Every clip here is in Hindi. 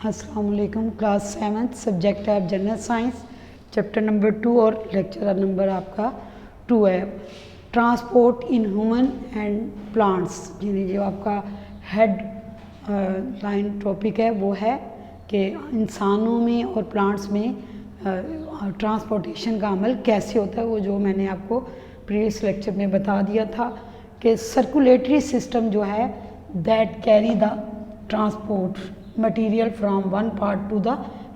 अस्सलाम वालेकुम। क्लास 7 सब्जेक्ट है जनरल साइंस, चैप्टर नंबर 2 और लेक्चर नंबर आपका 2 है। Transport in human and plants, यानी जो आपका हेड लाइन टॉपिक है वो है कि इंसानों में और प्लांट्स में ट्रांसपोर्टेशन का अमल कैसे होता है। वो जो मैंने आपको प्रीवियस लेक्चर में बता दिया था कि सर्कुलेटरी सिस्टम जो है that carry the transport material from one part two the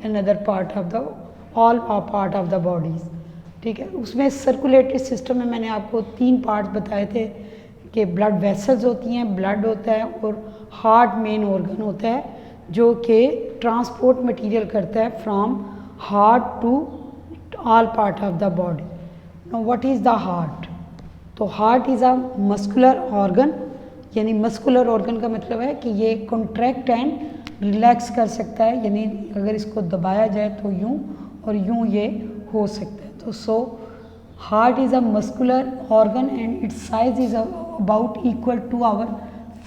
another part of the all part of the bodies. ठीक है, उसमें सर्कुलेटरी सिस्टम में मैंने आपको 3 पार्ट्स बताए थे कि ब्लड वेसल्स होती हैं, ब्लड होता है और हार्ट मेन ऑर्गन होता है जो कि ट्रांसपोर्ट मटेरियल करता है from heart to all part of the body. Now what is the heart? तो heart is a muscular organ, यानी मस्कुलर ऑर्गन का मतलब है कि ये कॉन्ट्रैक्ट एंड रिलैक्स कर सकता है, यानी अगर इसको दबाया जाए तो यूं और यूं ये हो सकता है। तो so heart is a muscular organ and its size is about equal to our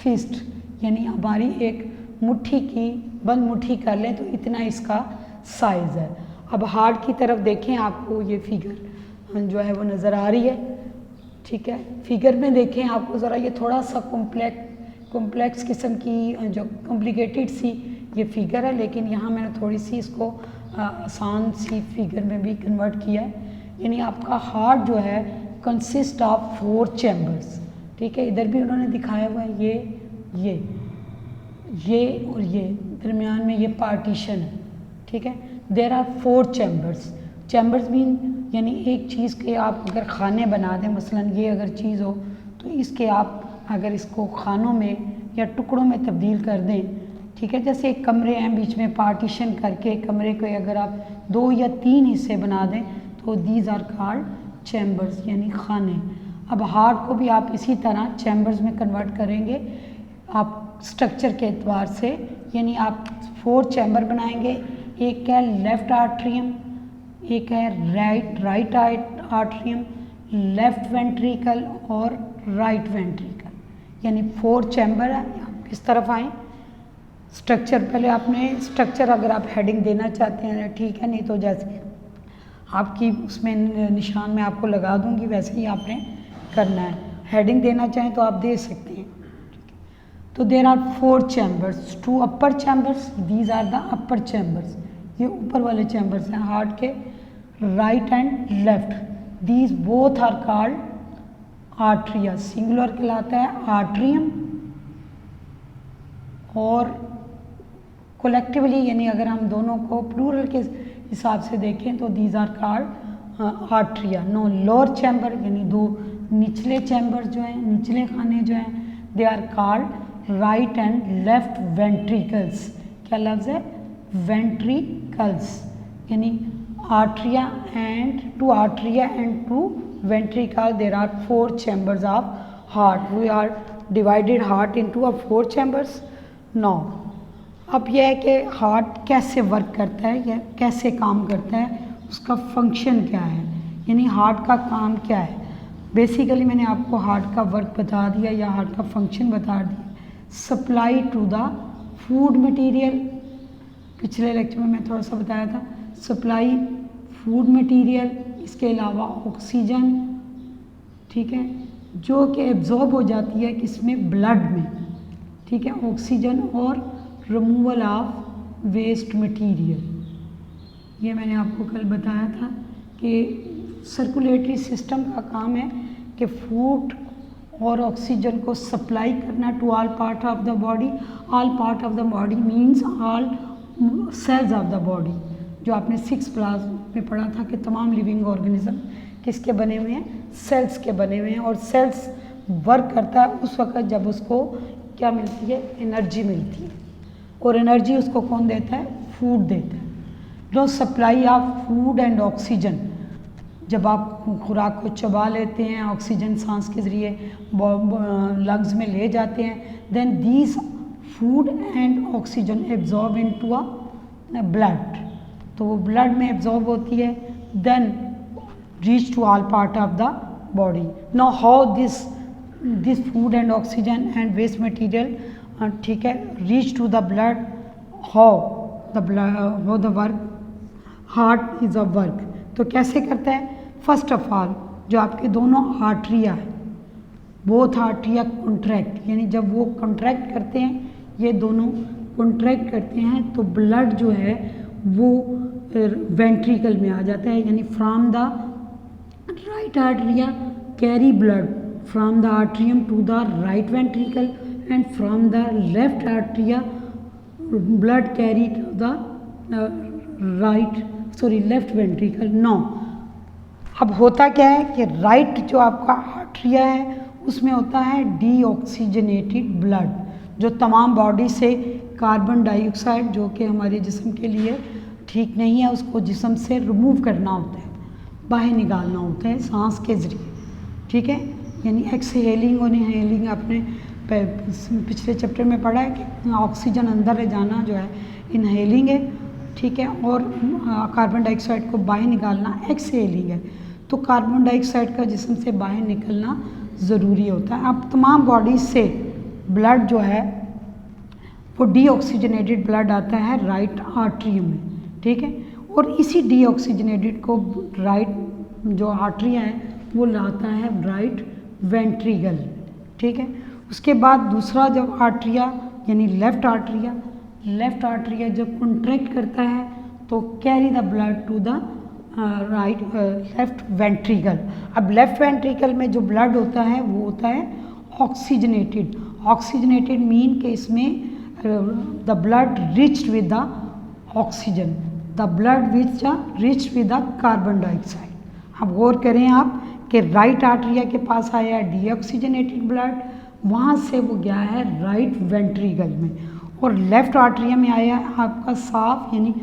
fist, यानी हमारी एक मुट्ठी की बंद मुट्ठी कर लें तो इतना इसका साइज़ है। अब हार्ट की तरफ देखें, आपको ये फिगर जो है वो नज़र आ रही है। ठीक है, फिगर में देखें आपको ज़रा, ये थोड़ा सा कॉम्प्लेक्स किस्म की जो कॉम्प्लिकेटेड सी ये फिगर है, लेकिन यहाँ मैंने थोड़ी सी इसको आसान सी फिगर में भी कन्वर्ट किया है। यानी आपका हार्ट जो है कंसिस्ट ऑफ 4 चैम्बर्स। ठीक है, इधर भी उन्होंने दिखाया हुआ है ये और ये दरमियान में ये पार्टीशन है। ठीक है, देयर आर 4 चैम्बर्स मीन यानी एक चीज़ के आप अगर खाने बना दें, मसलन ये अगर चीज़ हो तो इसके आप अगर इसको खानों में या टुकड़ों में तब्दील कर दें, ठीक है, जैसे एक कमरे हैं बीच में पार्टीशन करके कमरे को अगर आप 2 या 3 हिस्से बना दें तो दीज आर कॉल्ड चैम्बर्स, यानी खाने। अब हार्ट को भी आप इसी तरह चैम्बर्स में कन्वर्ट करेंगे आप स्ट्रक्चर के एतबार से, यानी आप 4 चैम्बर बनाएंगे। एक है लेफ्ट आर्ट्रियम, एक है राइट आर्ट्रियम, लेफ्ट वेंट्रिकल और राइट वेंट्रिकल, यानी 4 चैम्बर है। आप किस तरफ आएँ स्ट्रक्चर, पहले आपने स्ट्रक्चर अगर आप हेडिंग देना चाहते हैं ठीक है, नहीं तो जैसे आपकी उसमें निशान में आपको लगा दूंगी वैसे ही आपने करना है। हेडिंग देना चाहें तो आप दे सकते हैं। तो there are 4 chambers, 2 upper chambers, these are the upper chambers, ये ऊपर वाले चैम्बर्स हैं हार्ट के, right and left, these both are called atria, singular कहलाता है आर्ट्रियम, और कोलेक्टिवली यानी अगर हम दोनों को प्लूरल के हिसाब से देखें तो these are called atria. No lower chamber, यानी 2 निचले चैम्बर जो हैं, निचले खाने जो हैं, they are called right and left ventricles. क्या लफ्ज़ है? वेंट्रिकल्स, यानी atria and two ventricle there are 4 chambers of heart. We are divided heart into a 4 chambers. Now अब यह है कि हार्ट कैसे वर्क करता है या कैसे काम करता है, उसका फंक्शन क्या है, यानी हार्ट का काम क्या है। बेसिकली मैंने आपको हार्ट का वर्क बता दिया या हार्ट का फंक्शन बता दिया। Supply to the food material, पिछले लेक्चर में मैं थोड़ा सा बताया था, सप्लाई फूड मटेरियल, इसके अलावा ऑक्सीजन, ठीक है, जो कि एब्जॉर्ब हो जाती है किसमें, ब्लड में। ठीक है, ऑक्सीजन और रिमूवल ऑफ वेस्ट मटेरियल, ये मैंने आपको कल बताया था कि सर्कुलेटरी सिस्टम का काम है कि फूड और ऑक्सीजन को सप्लाई करना to all part of the body. All part of the body means all cells of the body, जो आपने 6 क्लास में पढ़ा था कि तमाम लिविंग ऑर्गेनिज्म किसके बने हुए हैं, सेल्स के बने हुए हैं। और सेल्स वर्क करता है उस वक्त जब उसको क्या मिलती है, एनर्जी मिलती है, और एनर्जी उसको कौन देता है, फूड देता है। No supply of food and oxygen, जब आप खुराक को चबा लेते हैं, ऑक्सीजन सांस के ज़रिए लंग्स में ले जाते हैं, then these food and oxygen absorb into a blood, तो वो ब्लड में एब्जॉर्ब होती है, then reach to all part of the body. Now how this food and oxygen and waste material, ठीक है, reach to the blood, how the work heart is a work. तो कैसे करता है? फर्स्ट ऑफ ऑल जो आपके दोनों आर्टरिया है, बोथ आर्टरिया कॉन्ट्रैक्ट, यानी जब वो कॉन्ट्रैक्ट करते हैं, ये दोनों कॉन्ट्रैक्ट करते हैं तो ब्लड जो है वो वेंट्रिकल में आ जाता है, यानी from the right atria carry blood from the atrium to the right ventricle and from the left atria blood carry to the left ventricle. No, अब होता क्या है कि राइट जो आपका आर्टरिया है उसमें होता है डीऑक्सीजनेटेड ब्लड, जो तमाम बॉडी से कार्बन डाइऑक्साइड जो कि हमारे जिस्म के लिए ठीक नहीं है उसको जिस्म से रिमूव करना होता है, बाहर निकालना होता है सांस के ज़रिए। ठीक है, यानी एक्सहेलिंग और इनहेलिंग आपने पिछले चैप्टर में पढ़ा है कि ऑक्सीजन अंदर ले जाना जो है इनहेलिंग है, ठीक है, और कार्बन डाइऑक्साइड को बाहर निकालना एक्सहेलिंग है। तो कार्बन डाइऑक्साइड का जिस्म से बाहर निकलना ज़रूरी होता है। अब तमाम बॉडी से ब्लड जो है वो डीऑक्सीजनेटेड ब्लड आता है राइट आर्टरी में, ठीक है, और इसी डीऑक्सीजनेटेड को राइट जो आर्टरिया है वो लाता है राइट वेंट्रिकल, ठीक है। उसके बाद दूसरा जब आर्टरिया यानी लेफ्ट आर्टरिया जब कॉन्ट्रैक्ट करता है तो carry the blood to the right left ventricle. अब लेफ्ट वेंट्रिकल में जो ब्लड होता है वो होता है ऑक्सीजनेटेड मीन कि इसमें the blood riched with the oxygen, the blood which riched with the carbon dioxide. अब गौर करें आप कि राइट आर्टरिया के पास आया डीऑक्सीजनेटेड ब्लड, वहाँ से वो गया है राइट वेंट्रिकल में, और लेफ्ट आर्टरिया में आया आपका साफ यानी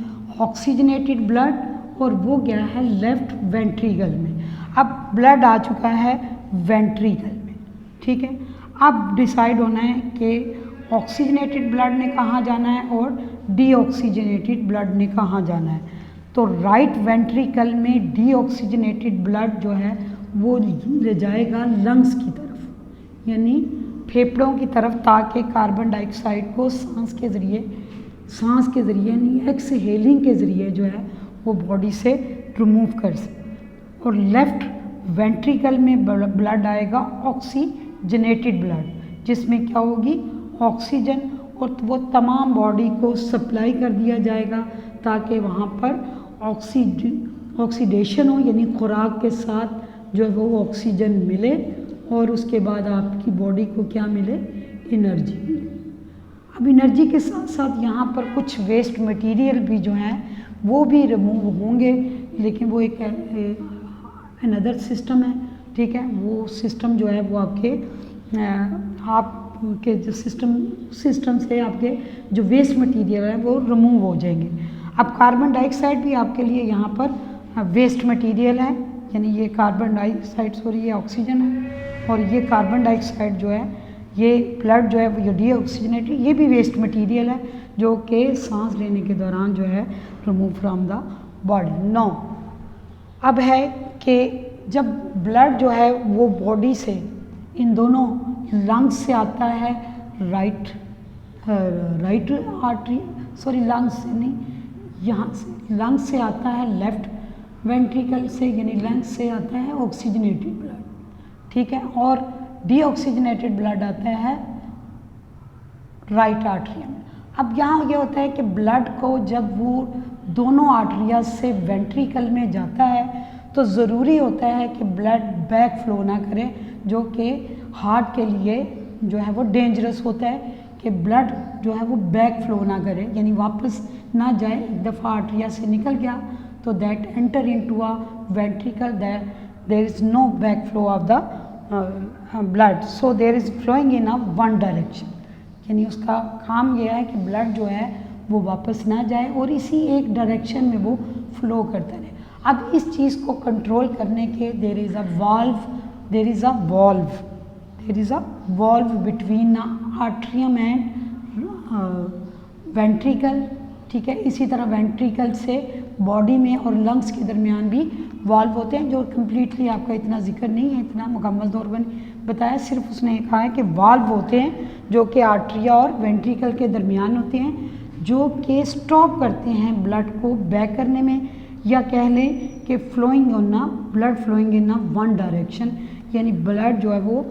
ऑक्सीजनेटेड ब्लड और वो गया है लेफ्ट वेंट्रिकल में। अब ब्लड आ चुका है वेंट्रिकल में, ठीक है। अब डिसाइड होना है कि ऑक्सीजनेटेड ब्लड ने कहाँ जाना है और डीऑक्सीजनेटेड ब्लड ने कहाँ जाना है। तो राइट वेंट्रिकल में डीऑक्सीजनेटेड ब्लड जो है वो ले जाएगा लंग्स की तरफ यानी फेफड़ों की तरफ, ताकि कार्बन डाइऑक्साइड को सांस के ज़रिए यानी एक्सहेलिंग के ज़रिए जो है वो बॉडी से रिमूव कर सके। और लेफ्ट वेंट्रिकल में ब्लड आएगा ऑक्सीजनेटेड ब्लड, जिसमें क्या होगी ऑक्सीजन, और वो तमाम बॉडी को सप्लाई कर दिया जाएगा ताकि वहाँ पर ऑक्सीडेशन हो यानी खुराक के साथ जो है वो ऑक्सीजन मिले और उसके बाद आपकी बॉडी को क्या मिले, एनर्जी मिले। अब एनर्जी के साथ साथ यहाँ पर कुछ वेस्ट मटेरियल भी जो हैं वो भी रिमूव होंगे, लेकिन वो एक अनदर सिस्टम है, ठीक है। वो सिस्टम जो है वो आपके जो सिस्टम से आपके जो वेस्ट मटेरियल है वो रिमूव हो जाएंगे। अब कार्बन डाइऑक्साइड भी आपके लिए यहाँ पर वेस्ट मटेरियल है, यानी ये कार्बन डाइऑक्साइड ये ऑक्सीजन है, और ये कार्बन डाइऑक्साइड जो है ये ब्लड जो है वो डीऑक्सीजनेटेड, ये भी वेस्ट मटेरियल है जो कि सांस लेने के दौरान जो है remove from the body. No, अब है कि जब ब्लड जो है वो बॉडी से इन दोनों लंग्स से आता है राइट आर्टरी लंग्स से नहीं, यहाँ से लंग्स से आता है लेफ्ट वेंट्रिकल से, यानी लंग्स से आता है ऑक्सीजनेटेड ब्लड, ठीक है, और डीऑक्सीजनेटेड ब्लड आता है राइट आर्टरिया में। अब यहाँ ये होता है कि ब्लड को जब वो दोनों आर्टरिया से वेंट्रिकल में जाता है तो ज़रूरी होता है कि ब्लड बैक फ्लो ना करे, जो कि हार्ट के लिए जो है वो डेंजरस होता है कि ब्लड जो है वो बैक फ्लो ना करे, यानी वापस ना जाए। एक दफ़ा आर्टरिया से निकल गया तो that enter into a ventricle, there is no back flow of the blood, so there is flowing in a one direction, यानी उसका काम यह है कि ब्लड जो है वो वापस ना जाए और इसी एक डायरेक्शन में वो फ्लो करता रहे। अब इस चीज़ को कंट्रोल करने के there is a valve between atrium and ventricle, ठीक है। इसी तरह वेंट्रिकल से बॉडी में और लंग्स के दरमियान भी वाल्व होते हैं, जो कम्प्लीटली आपका इतना जिक्र नहीं है, इतना मुकम्मल तौर पर बताया, सिर्फ उसने कहा है कि वाल्व होते हैं जो कि आर्टरिया और वेंट्रिकल के दरमियान होते हैं, जो कि स्टॉप करते हैं ब्लड को बैक करने में, या कह लें कि फ्लोइंग होना, blood flowing in one direction, यानी ब्लड जो है वो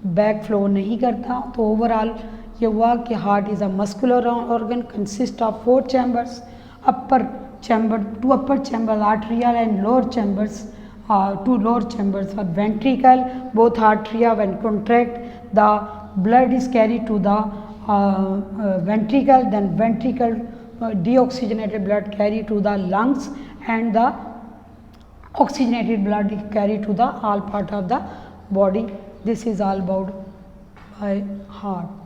बैक फ्लो नहीं करता। तो ओवरऑल ये हुआ कि heart is a muscular organ consist of 4 chambers, upper chamber, 2 upper chambers arterial and lower chambers, 2 lower chambers are ventricle, both arteria when contract the blood is carried to the ventricle, then ventricle deoxygenated blood carried to the lungs, and the oxygenated blood is carried to the all part of the body. This is all about by heart.